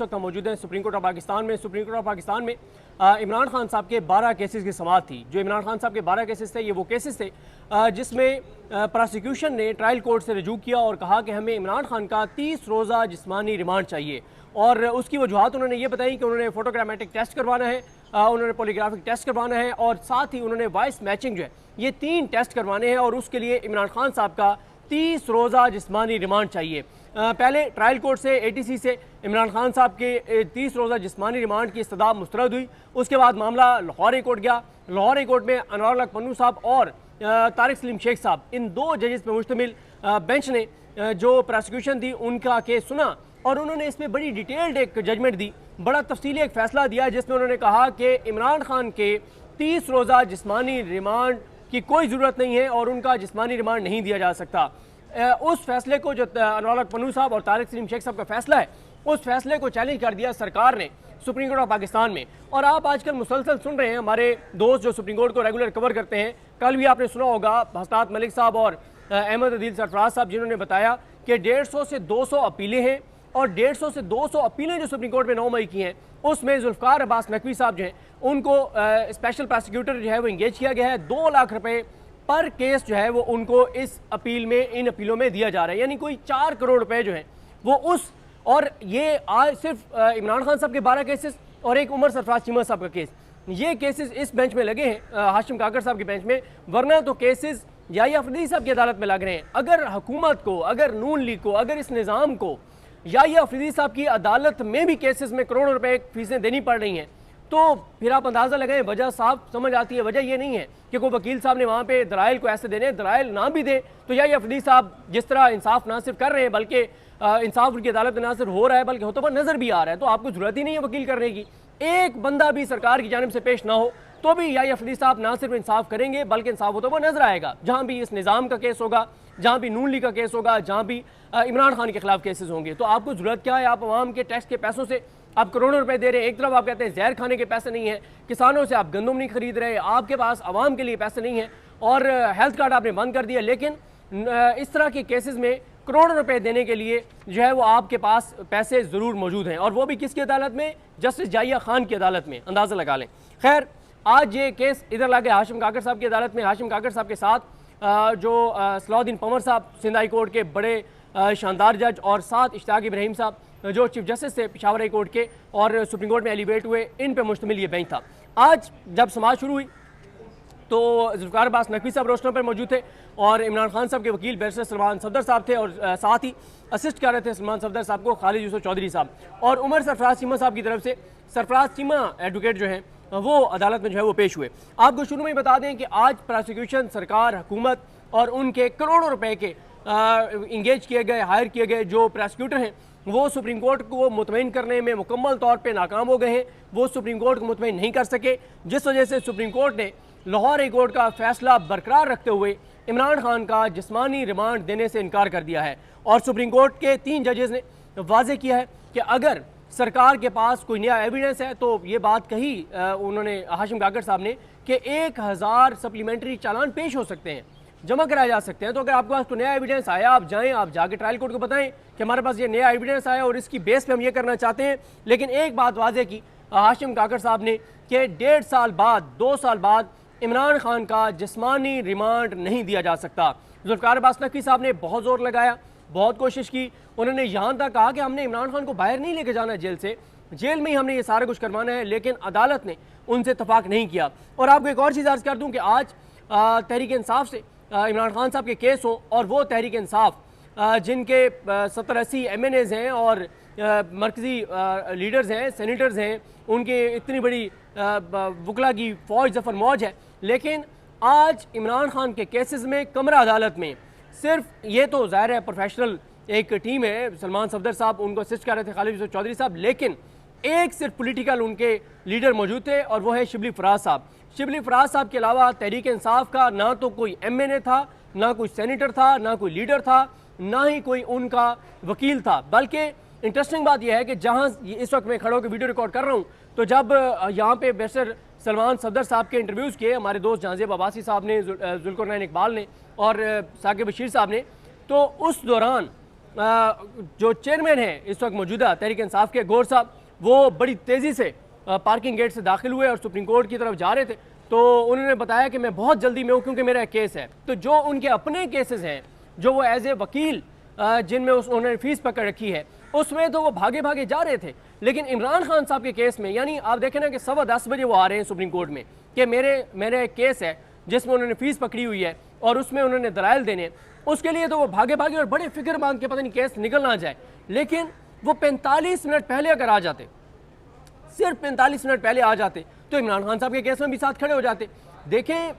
वक्त हम मौजूद हैं सुप्रीम कोर्ट ऑफ पाकिस्तान में। सुप्रीम कोर्ट ऑफ पाकिस्तान में इमरान खान साहब के 12 केसेस की समाअत थी। जो इमरान खान साहब के 12 केसेस थे, ये वो केसेस थे जिसमें प्रोसिक्यूशन ने ट्रायल कोर्ट से रजू किया और कहा कि हमें इमरान खान का 30 रोज़ा जिस्मानी रिमांड चाहिए। और उसकी वजूहत उन्होंने ये बताई कि उन्होंने फोटोग्रामेटिक टेस्ट करवाना है, उन्होंने पॉलीग्राफिक टेस्ट करवाना है और साथ ही उन्होंने वॉइस मैचिंग जो है ये 3 टेस्ट करवाने हैं और उसके लिए इमरान खान साहब का 30 रोज़ा जिस्मानी रिमांड चाहिए। पहले ट्रायल कोर्ट से ATC से इमरान खान साहब के 30 रोज़ा जिस्मानी रिमांड की इस्तदा मुस्तरद हुई। उसके बाद मामला लाहौर हाई कोर्ट गया। लाहौर हाई कोर्ट में अनवर हक पन्नू साहब और तारिक सलीम शेख साहब, इन 2 जजेस पर मुश्तमिल बेंच ने जो प्रोसिक्यूशन थी उनका केस सुना और उन्होंने इसमें बड़ी डिटेल्ड एक जजमेंट दी, बड़ा तफसीली एक फैसला दिया जिसमें उन्होंने कहा कि इमरान खान के 30 रोज़ा जिस्मानी रिमांड की कोई ज़रूरत नहीं है और उनका जिस्मानी रिमांड नहीं दिया जा सकता। उस फैसले को जो अनवर हक पन्नू साहब और तारिक सलीम शेख साहब का फैसला है, उस फैसले को चैलेंज कर दिया सरकार ने सुप्रीम कोर्ट ऑफ पाकिस्तान में। और आप आजकल मुसलसल सुन रहे हैं, हमारे दोस्त जो सुप्रीम कोर्ट को रेगुलर कवर करते हैं, कल भी आपने सुना होगा हसनात मलिक साहब और अहमद अदील सरफराज साहब जिन्होंने बताया कि 150 से 200 अपीलें हैं और 150 से 200 अपीलें जो सुप्रीम कोर्ट में 9 मई की हैं उसमें जुल्फ़िकार अब्बास नकवी साहब जो हैं उनको स्पेशल प्रोसिक्यूटर जो है वो इंगेज किया गया है। 2 लाख रुपये पर केस जो है वो उनको इस अपील में, इन अपीलों में दिया जा रहा है, यानी कोई 4 करोड़ रुपए जो है वो उस, और ये आज सिर्फ इमरान खान साहब के 12 केसेस और एक उमर सरफराज चीमा साहब का केस, ये केसेस इस बेंच में लगे हैं हाशिम काकर साहब के बेंच में, वरना तो केसेस याहिया अफरीदी साहब की अदालत में लग रहे हैं। अगर हुकूमत को, अगर नून लीग को, अगर इस निज़ाम को याहिया अफरीदी साहब की अदालत में भी केसेस में करोड़ों रुपए फीसें देनी पड़ रही हैं तो फिर आप अंदाज़ा लगाएं, वजह साहब समझ आती है। वजह ये नहीं है कि कोई वकील साहब ने वहाँ पे दलाइल को ऐसे देने, दलाइल ना भी दे तो याहिया अफरीदी साहब जिस तरह इंसाफ ना सिर्फ कर रहे हैं बल्कि इंसाफ उनकी अदालत में ना सिर्फ हो रहा है बल्कि होता हुआ नजर भी आ रहा है, तो आपको जरूरत ही नहीं है वकील करने की। एक बंदा भी सरकार की जानिब से पेश ना हो तो भी याहिया अफरीदी साहब ना सिर्फ इंसाफ करेंगे बल्कि इंसाफ होता हुआ नजर आएगा। जहाँ भी इस निज़ाम का केस होगा, जहाँ भी नून लीग का केस होगा, जहाँ भी इमरान खान के खिलाफ केसेस होंगे, तो आपको जरूरत क्या है? आप आवाम के टैक्स के पैसों से आप करोड़ों रुपए दे रहे हैं। एक तरफ आप कहते हैं जहर खाने के पैसे नहीं है, किसानों से आप गंदम नहीं खरीद रहे, आपके पास आवाम के लिए पैसे नहीं है और हेल्थ कार्ड आपने बंद कर दिया, लेकिन इस तरह के केसेस में करोड़ों रुपए देने के लिए जो है वो आपके पास पैसे ज़रूर मौजूद हैं और वो भी किसकी अदालत में? जस्टिस जाहिया खान की अदालत में। अंदाज़ा लगा लें। खैर, आज ये केस इधर लगे हाशिम काकर साहब की अदालत में। हाशिम काकर साहब के साथ जो सलाउद्दीन पंवर साहब सिंध हाई कोर्ट के बड़े शानदार जज और साथ इश्तियाक इब्राहिम साहब जो चीफ जस्टिस थे पेशावर हाई कोर्ट के और सुप्रीम कोर्ट में एलिवेट हुए, इन पे मुश्तमिल ये बेंच था। आज जब समाअत शुरू हुई तो जुल्फ़िकार अब्बास नकवी साहब रोस्टर पर मौजूद थे और इमरान खान साहब के वकील बैरिस्टर सलमान सफदर साहब थे और साथ ही असिस्ट कर रहे थे सलमान सफदर साहब को खालिद यूसुफ चौधरी साहब, और उमर सरफराज चीमा साहब की तरफ से सरफराज चीमा एडवोकेट जो हैं वो अदालत में जो है वो पेश हुए। आपको शुरू में ही बता दें कि आज प्रोसिक्यूशन, सरकार, हुकूमत और उनके करोड़ों रुपए के इंगेज किए गए, हायर किए गए जो प्रोसिक्यूटर हैं वो सुप्रीम कोर्ट को मुतमईन करने में मुकम्मल तौर पे नाकाम हो गए हैं। वो सुप्रीम कोर्ट को मुतमईन नहीं कर सके, जिस वजह से सुप्रीम कोर्ट ने लाहौर हाई कोर्ट का फैसला बरकरार रखते हुए इमरान खान का जिस्मानी रिमांड देने से इनकार कर दिया है। और सुप्रीम कोर्ट के 3 जजेस ने वाज़ेह किया है कि अगर सरकार के पास कोई नया एविडेंस है, तो ये बात कही उन्होंने हाशिम काकर साहब ने कि 1000 सप्लीमेंट्री चालान पेश हो सकते हैं, जमा कराए जा सकते हैं। तो अगर आपके पास कोई नया एविडेंस आया, आप जाएं, आप जाके ट्रायल कोर्ट को बताएं कि हमारे पास ये नया एविडेंस आया और इसकी बेस पे हम ये करना चाहते हैं। लेकिन एक बात वाज़ेह की हाशिम काकर साहब ने कि 1.5 साल बाद, 2 साल बाद इमरान खान का जिस्मानी रिमांड नहीं दिया जा सकता। जुल्फ़िकार अब्बास नकवी साहब ने बहुत जोर लगाया, बहुत कोशिश की, उन्होंने यहाँ तक कहा कि हमने इमरान खान को बाहर नहीं लेके जाना जेल से, जेल में ही हमने ये सारा कुछ करवाना है, लेकिन अदालत ने उनसे इत्तफाक नहीं किया। और आपको एक और चीज़ अर्ज़ कर दूँ कि आज तहरीक इंसाफ से इमरान खान साहब के केस हों और वो तहरीक इंसाफ जिनके 70-80 MNAs हैं और मरकज़ी लीडर्स हैं, सेनेटर्स हैं, उनके इतनी बड़ी वकला की फ़ौज ज़फ़र मौज है, लेकिन आज इमरान खान के केसेस में कमरा अदालत में सिर्फ ये तो ज़ाहिर है प्रोफेशनल एक टीम है, सलमान सफदर साहब उनको असिस्ट कर रहे थे, खालिद यूसुफ चौधरी साहब, लेकिन एक सिर्फ पॉलिटिकल उनके लीडर मौजूद थे और वो है शिबली फराज साहब। शिबली फराज साहब के अलावा तहरीक इंसाफ का ना तो कोई MNA था, ना कोई सेनेटर था, ना कोई लीडर था, ना ही कोई उनका वकील था। बल्कि इंटरेस्टिंग बात यह है कि जहाँ इस वक्त मैं खड़ा होकर वीडियो रिकॉर्ड कर रहा हूँ, तो जब यहाँ पे बैरिस्टर सलमान सफदर साहब के इंटरव्यूज़ किए हमारे दोस्त जहांज़ेब अब्बासी साहब ने, जुल्कुरनैन इकबाल ने और साकिब बशीर साहब ने, तो उस दौरान जो चेयरमैन है इस वक्त मौजूदा तहरीक इंसाफ के, गौर साहब, वो बड़ी तेज़ी से पार्किंग गेट से दाखिल हुए और सुप्रीम कोर्ट की तरफ जा रहे थे। तो उन्होंने बताया कि मैं बहुत जल्दी में हूँ क्योंकि मेरा एक केस है। तो जो उनके अपने केसेस हैं, जो वो एज ए वकील जिनमें उन्होंने फीस पकड़ रखी है, उसमें तो वो भागे भागे जा रहे थे। लेकिन इमरान खान साहब के केस में, यानी आप देखें ना कि 10:15 बजे वो आ रहे हैं सुप्रीम कोर्ट में कि मेरे एक केस है जिसमें उन्होंने फीस पकड़ी हुई है और उसमें उन्होंने दलाइल देने, उसके लिए तो वो भागे भागे और बड़े फिक्र मांग के पता नहीं केस निकल ना जाए। लेकिन वो 45 मिनट पहले अगर आ जाते, सिर्फ 45 मिनट पहले आ जाते, तो इमरान खान साहब के केस में भी साथ खड़े हो जाते। देखें,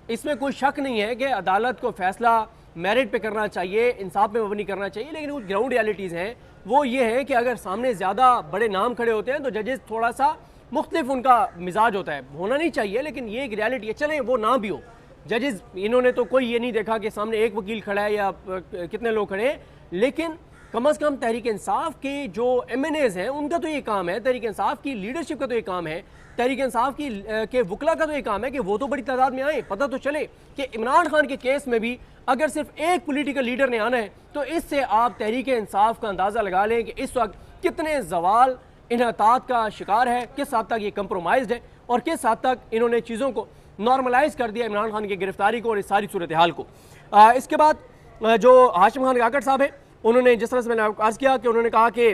इसमें कोई शक नहीं है कि अदालत को फैसला मेरिट पे करना चाहिए, इंसाफ में मबनी करना चाहिए। लेकिन कुछ ग्राउंड रियलिटीज़ हैं, वो ये है कि अगर सामने ज़्यादा बड़े नाम खड़े होते हैं तो जजेस थोड़ा सा मुख्तलिफ उनका मिजाज होता है। होना नहीं चाहिए, लेकिन ये एक रियलिटी है। चलें वो ना भी हो, जजेस इन्होंने तो कोई ये नहीं देखा कि सामने एक वकील खड़ा है या कितने लोग खड़े हैं, लेकिन कम अज़ कम तहरीक इंसाफ के जो MNAs हैं उनका तो ये काम है, तहरीक इंसाफ की लीडरशिप का तो ये काम है, तहरीक इंसाफ की के वकला का तो ये काम है कि वो तो बड़ी तादाद में आए। पता तो चले कि इमरान खान के केस में भी अगर सिर्फ एक पॉलिटिकल लीडर ने आना है तो इससे आप तहरीक इंसाफ का अंदाज़ा लगा लें कि इस वक्त कितने जवाल इन्हतात का शिकार है, किस हद तक ये कंप्रोमाइज़ है और किस हद तक इन्होंने चीज़ों को नॉर्मलाइज कर दिया इमरान खान की गिरफ्तारी को और इस सारी सूरत हाल को। इसके बाद जो हाशिम खान काकड़ साहब है, उन्होंने जिस तरह से मैंने अर्ज़ किया कि उन्होंने कहा कि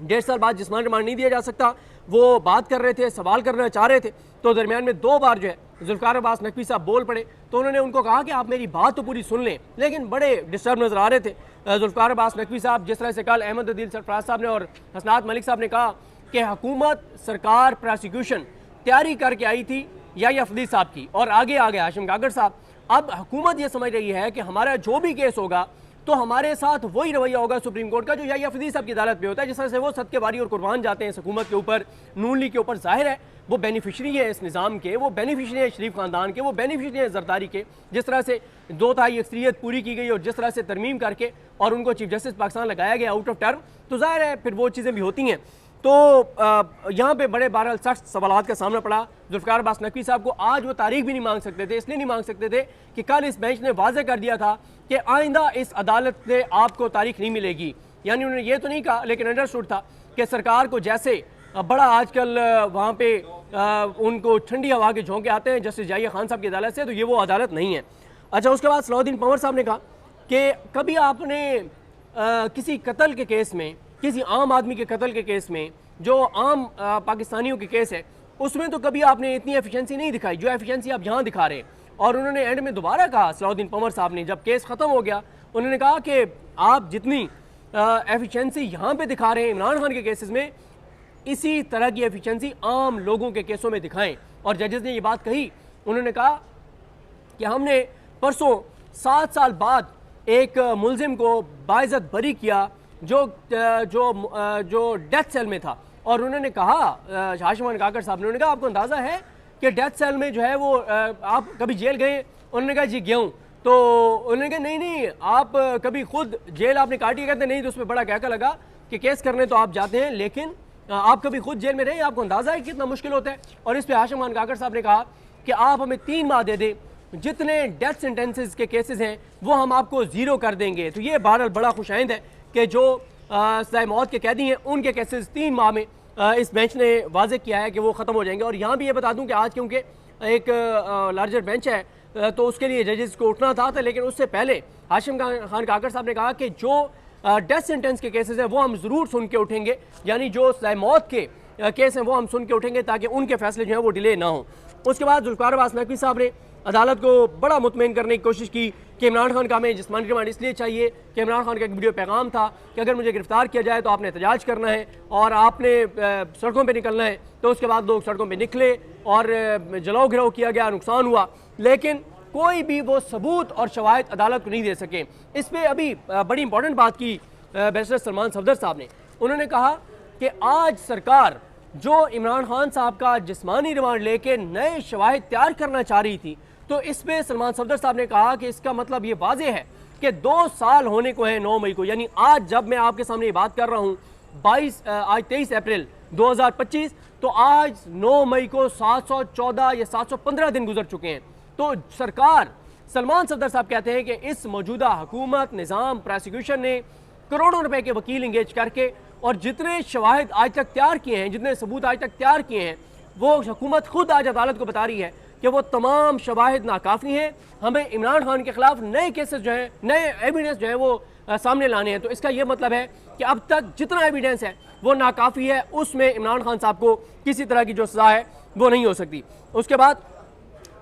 1.5 साल बाद जिस्मानी रिमांड नहीं दिया जा सकता, वो बात कर रहे थे, सवाल करना चाह रहे थे। तो दरमियान में 2 बार जो है जुल्फ़िकार अब्बास नकवी साहब बोल पड़े, तो उन्होंने उनको कहा कि आप मेरी बात तो पूरी सुन लें, लेकिन बड़े डिस्टर्ब नजर आ रहे थे जुल्फ़िकार अब्बास नकवी साहब। जिस तरह से कल अहमद अदील सरफराज साहब ने और हसनात मलिक साहब ने कहा कि हुकूमत, सरकार, प्रोसिक्यूशन तैयारी करके आई थी या फदील साहब की, और आगे आ गए हाशिम काकड़ साहब। अब हुकूमत ये समझ रही है कि हमारा जो भी केस होगा तो हमारे साथ वही रवैया होगा सुप्रीम कोर्ट का जो या फदील साहब की अदालत में होता है। जिस तरह से वो सदके बारी और कुर्बान जाते हैं इस हुकूमत के ऊपर, नून लीग के ऊपर, जाहिर है वो बेनिफिशरी है इस निज़ाम के, वो बेनिफिशरी है शरीफ खानदान के, वो बेनिफिशरी है जरदारी के। जिस तरह से 2/3 अक्सरियत पूरी की गई और जिस तरह से तरमीम करके और उनको चीफ जस्टिस पाकिस्तान लगाया गया आउट ऑफ टर्म, तो जाहिर है फिर वो चीज़ें भी होती हैं। तो यहाँ पे बड़े बहरहाल सख्त सवालात का सामना पड़ा जुल्फ़िकार अब्बास नकवी साहब को। आज वो तारीख भी नहीं मांग सकते थे, इसलिए नहीं मांग सकते थे कि कल इस बेंच ने वाज़े कर दिया था कि आइंदा इस अदालत से आपको तारीख नहीं मिलेगी। यानी उन्होंने ये तो नहीं कहा, लेकिन अंडरस्टूड था कि सरकार को जैसे बड़ा आजकल वहाँ पे उनको ठंडी हवा के झोंके आते हैं जस्टिस जाहिया खान साहब की अदालत से, तो ये वो अदालत नहीं है। अच्छा, उसके बाद सलाउद्दीन पंवर साहब ने कहा कि कभी आपने किसी कत्ल के केस में, किसी आम आदमी के कत्ल के केस में, जो आम पाकिस्तानियों के केस है, उसमें तो कभी आपने इतनी एफिशिएंसी नहीं दिखाई जो एफिशिएंसी आप यहाँ दिखा रहे हैं। और उन्होंने एंड में दोबारा कहा, सलाउद्दीन पंवर साहब ने, जब केस ख़त्म हो गया, उन्होंने कहा कि आप जितनी एफिशिएंसी यहाँ पे दिखा रहे हैं इमरान खान के केसेस में, इसी तरह की एफिशिएंसी आम लोगों के केसों में दिखाएं। और जजेस ने ये बात कही, उन्होंने कहा कि हमने परसों 7 साल बाद एक मुलजिम को बाइज़्ज़त बरी किया जो जो जो डेथ सेल में था। और उन्होंने कहा, हाशिम खान काकड़ साहब ने, उन्होंने कहा आपको अंदाज़ा है कि डेथ सेल में जो है वो आप कभी जेल गए? उन्होंने कहा जी गया हूँ। तो उन्होंने कहा नहीं, आप कभी खुद जेल आपने काटी? कहते नहीं। तो उसमें बड़ा कहका लगा कि केस करने तो आप जाते हैं, लेकिन आप कभी खुद जेल में रहे? आपको अंदाज़ा है कितना मुश्किल होता है? और इस पर हाशिम खान काकड़ साहब ने कहा कि आप हमें 3 माह दे दें, जितने डेथ सेंटेंसेस के केसेस हैं वो हम आपको ज़ीरो कर देंगे। तो ये बहरहाल बड़ा खुशाइंद है कि जो सज़ाए मौत के कैदी हैं उनके केसेस 3 माह में इस बेंच ने वाज़े किया है कि वो ख़त्म हो जाएंगे। और यहाँ भी ये बता दूं कि आज क्योंकि एक लार्जर बेंच है तो उसके लिए जजेस को उठना था, लेकिन उससे पहले हाशिम खान काकड़ साहब ने कहा कि जो डेथ सेंटेंस के केसेस हैं वो हम ज़रूर सुन के उठेंगे, यानी जो सज़ाए मौत के केस हैं वो हम सुन के उठेंगे ताकि उनके फैसले जो हैं वो डिले ना हो। उसके बाद जुल्फ़िकार अब्बास नकवी साहब ने अदालत को बड़ा मुतमईन करने की कोशिश की कि इमरान खान का हमें जिस्मानी रिमांड इसलिए चाहिए कि इमरान खान का एक वीडियो पैगाम था कि अगर मुझे गिरफ्तार किया जाए तो आपने एहतजाज करना है और आपने सड़कों पे निकलना है। तो उसके बाद लोग सड़कों पे निकले और जलाओ घिराव किया गया, नुकसान हुआ, लेकिन कोई भी वो सबूत और शवाहिद अदालत को नहीं दे सके। इस पर अभी बड़ी इंपॉर्टेंट बात की बैरिस्टर सलमान सफदर साहब ने। उन्होंने कहा कि आज सरकार जो इमरान खान साहब का जिस्मानी रिमांड लेके नए शवाहिद तैयार करना चाह रही थी, तो इस पे सलमान सफदर साहब ने कहा कि इसका मतलब ये वाज़े है कि 2 साल होने को है 9 मई को, यानी आज जब मैं आपके सामने ये बात कर रहा हूँ आज 23 अप्रैल 2025, तो आज 9 मई को 714 या 715 दिन गुजर चुके हैं। तो सरकार, सलमान सफदर साहब कहते हैं कि इस मौजूदा हुकूमत, निज़ाम, प्रोसिक्यूशन ने करोड़ों रुपए के वकील इंगेज करके और जितने शवाहिद आज तक तैयार किए हैं, जितने सबूत आज तक तैयार किए हैं, वो हुकूमत खुद आज अदालत को बता रही है कि वो तमाम शवाहिद नाकाफ़ी हैं। हमें इमरान खान के खिलाफ नए केसेस जो हैं, नए एविडेंस जो है वो सामने लाने हैं। तो इसका ये मतलब है कि अब तक जितना एविडेंस है वो नाकाफ़ी है, उसमें इमरान खान साहब को किसी तरह की जो सज़ा है वो नहीं हो सकती। उसके बाद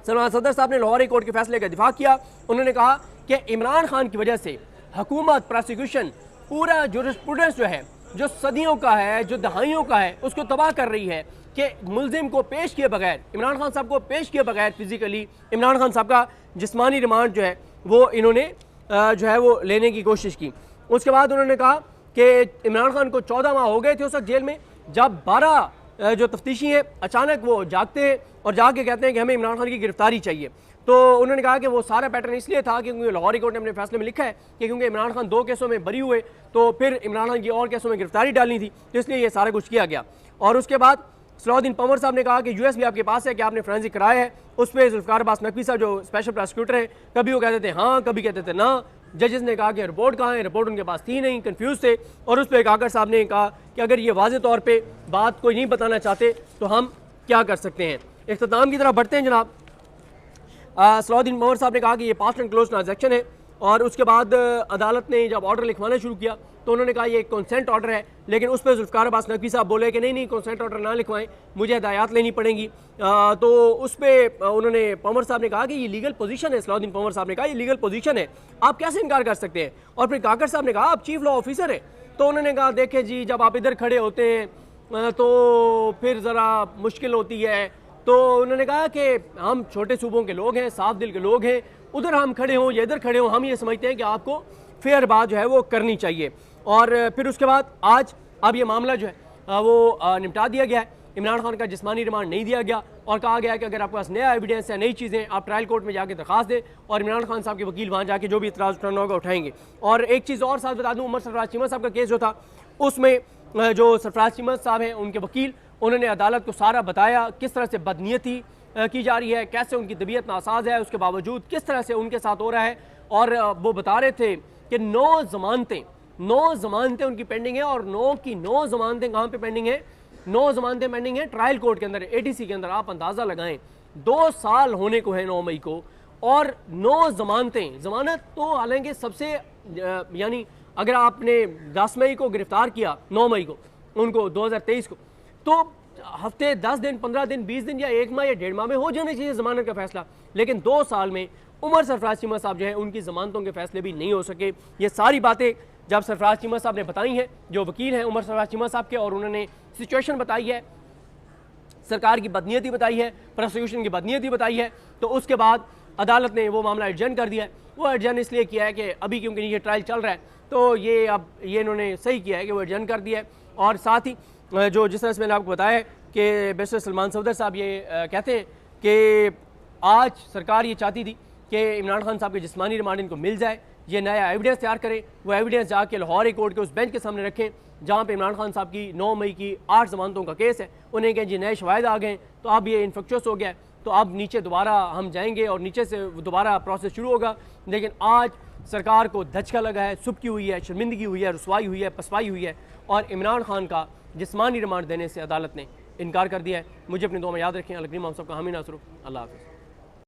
सलमान सदर साहब ने लाहौर हाई कोर्ट के फैसले का दिफा किया। उन्होंने कहा कि इमरान खान की वजह से हुकूमत, प्रोसिक्यूशन, पूरा जुरिस्प्रूडेंस जो है, जो सदियों का है, जो दहाइयों का है, उसको तबाह कर रही है कि मुल्जिम को पेश किए बगैर, इमरान खान साहब को पेश किए बगैर फिजिकली इमरान खान साहब का जिस्मानी रिमांड जो है वो इन्होंने जो है वो लेने की कोशिश की। उसके बाद उन्होंने कहा कि इमरान खान को 14 माह हो गए थे उस वक्त जेल में, जब 12 जो तफ्तीशी हैं अचानक वो जागते हैं और जाके कहते हैं कि हमें इमरान खान की गिरफ्तारी चाहिए। तो उन्होंने कहा कि वो सारा पैटर्न इसलिए था क्योंकि लाहौर हाई कोर्ट ने अपने फैसले में लिखा है कि क्योंकि इमरान खान 2 केसों में बरी हुए तो फिर इमरान खान की और केसों में गिरफ्तारी डालनी थी, तो इसलिए ये सारा कुछ किया गया। और उसके बाद सलाउद्दीन पंवर साहब ने कहा कि यूएस भी आपके पास है कि आपने फोरेंसिक कराया है। उस पर जुल्फिकार अब्बास नकवी साहब जो स्पेशल प्रोसिक्यूटर हैं, कभी वो कहते थे हाँ, कभी कहते थे ना। जजेस ने कहा कि रिपोर्ट कहाँ है, रिपोर्ट उनके पास थी नहीं, कंफ्यूज थे। और उस पर काकर साहब ने कहा कि अगर ये वाज़े तौर पर बात कोई नहीं बताना चाहते तो हम क्या कर सकते हैं। इख्तिताम की तरफ बढ़ते हैं जनाब। सलाउद्दीन पंवर साहब ने कहा कि ये पास्ट एंड क्लोज ट्रांजैक्शन है। और उसके बाद अदालत ने जब ऑर्डर लिखवाना शुरू किया तो उन्होंने कहा ये कंसेंट ऑर्डर है, लेकिन उस पर जुल्फिकार अब्बास नकवी साहब बोले कि नहीं कंसेंट ऑर्डर ना लिखवाएं, मुझे हिदायत लेनी पड़ेंगी। तो उस पर उन्होंने पंवर साहब ने कहा कि ये लीगल पोजीशन है। सलाउद्दीन पंवर साहब ने कहा ये लीगल पोजीशन है, आप कैसे इनकार कर सकते हैं। और फिर काकर साहब ने कहा आप चीफ लॉ ऑफिसर है। तो उन्होंने कहा देखें जी, जब आप इधर खड़े होते हैं तो फिर ज़रा मुश्किल होती है। तो उन्होंने कहा कि हम छोटे सूबों के लोग हैं, साफ दिल के लोग हैं, उधर हम खड़े हों या इधर खड़े हों, हम ये समझते हैं कि आपको फेयर बात जो है वो करनी चाहिए। और फिर उसके बाद आज अब ये मामला जो है वो निपटा दिया गया है। इमरान खान का जिस्मानी रिमांड नहीं दिया गया और कहा गया कि अगर आपके पास नया एविडेंस है, नई चीज़ें, आप ट्रायल कोर्ट में जाके दरखास्त दें और इमरान खान साहब के वकील वहाँ जाके जो भी इतराज़ उठाना होगा उठाएंगे। और एक चीज़ और साथ बता दूँ, उमर सरफराज चीमा साहब का केस जो था उसमें जो सरफराज चीमा साहब हैं उनके वकील, उन्होंने अदालत को सारा बताया किस तरह से बदनीयती की जा रही है, कैसे उनकी तबीयत नासाज है, उसके बावजूद किस तरह से उनके साथ हो रहा है। और वो बता रहे थे कि 9 ज़मानतें उनकी पेंडिंग है। और 9 की 9 ज़मानतें कहाँ पे पेंडिंग है? 9 ज़मानतें पेंडिंग है ट्रायल कोर्ट के अंदर, ATC के अंदर। आप अंदाज़ा लगाएं, 2 साल होने को है 9 मई को, और 9 ज़मानतें। ज़मानत तो हालांकि सबसे यानी अगर आपने 10 मई को गिरफ्तार किया, 9 मई को उनको 2023 को, तो हफ्ते 10 दिन, 15 दिन, 20 दिन या 1 माह या 1.5 माह में हो जाना चाहिए ज़मानत का फैसला। लेकिन 2 साल में उमर सरफराज चीमा साहब जो है उनकी ज़मानतों के फैसले भी नहीं हो सके। ये सारी बातें जब सरफराज चीमा साहब ने बताई हैं, जो वकील हैं उमर सरफराज चीमा साहब के, और उन्होंने सिचुएशन बताई है, सरकार की बदनीयती बताई है, प्रोसिक्यूशन की बदनीयती बताई है, तो उसके बाद अदालत ने वो मामला एडजर्न कर दिया है। वो एडजर्न इसलिए किया है कि अभी क्योंकि ये ट्रायल चल रहा है, तो ये अब ये इन्होंने सही किया है कि वो एडजर्न कर दिया है। और साथ ही जो जिस तरह से मैंने आपको बताया है कि बैरिस्टर सलमान सफदर साहब ये कहते हैं कि आज सरकार ये चाहती थी कि इमरान खान साहब के जिस्मानी रिमांड इनको मिल जाए, ये नया एविडेंस तैयार करें, वो एविडेंस जाके लाहौर हाई कोर्ट के उस बेंच के सामने रखें जहाँ पे इमरान खान साहब की 9 मई की 8 ज़मानतों का केस है। उन्हें कहें जी नए शवाहिद आ गए, तो अब ये इन्फेक्शस हो गया है, तो अब नीचे दोबारा हम जाएंगे और नीचे से दोबारा प्रोसेस शुरू होगा। लेकिन आज सरकार को धचका लगा है, सुबकी हुई है, शर्मिंदगी हुई है, रुसवाई हुई है, पसवाई हुई है, और इमरान खान का जिस्मानी रिमांड देने से अदालत ने इनकार कर दिया है। मुझे अपनी दुआ में याद रखें। अल करीम हम सबका हामी नासर। अल्लाह हाफ़िज़।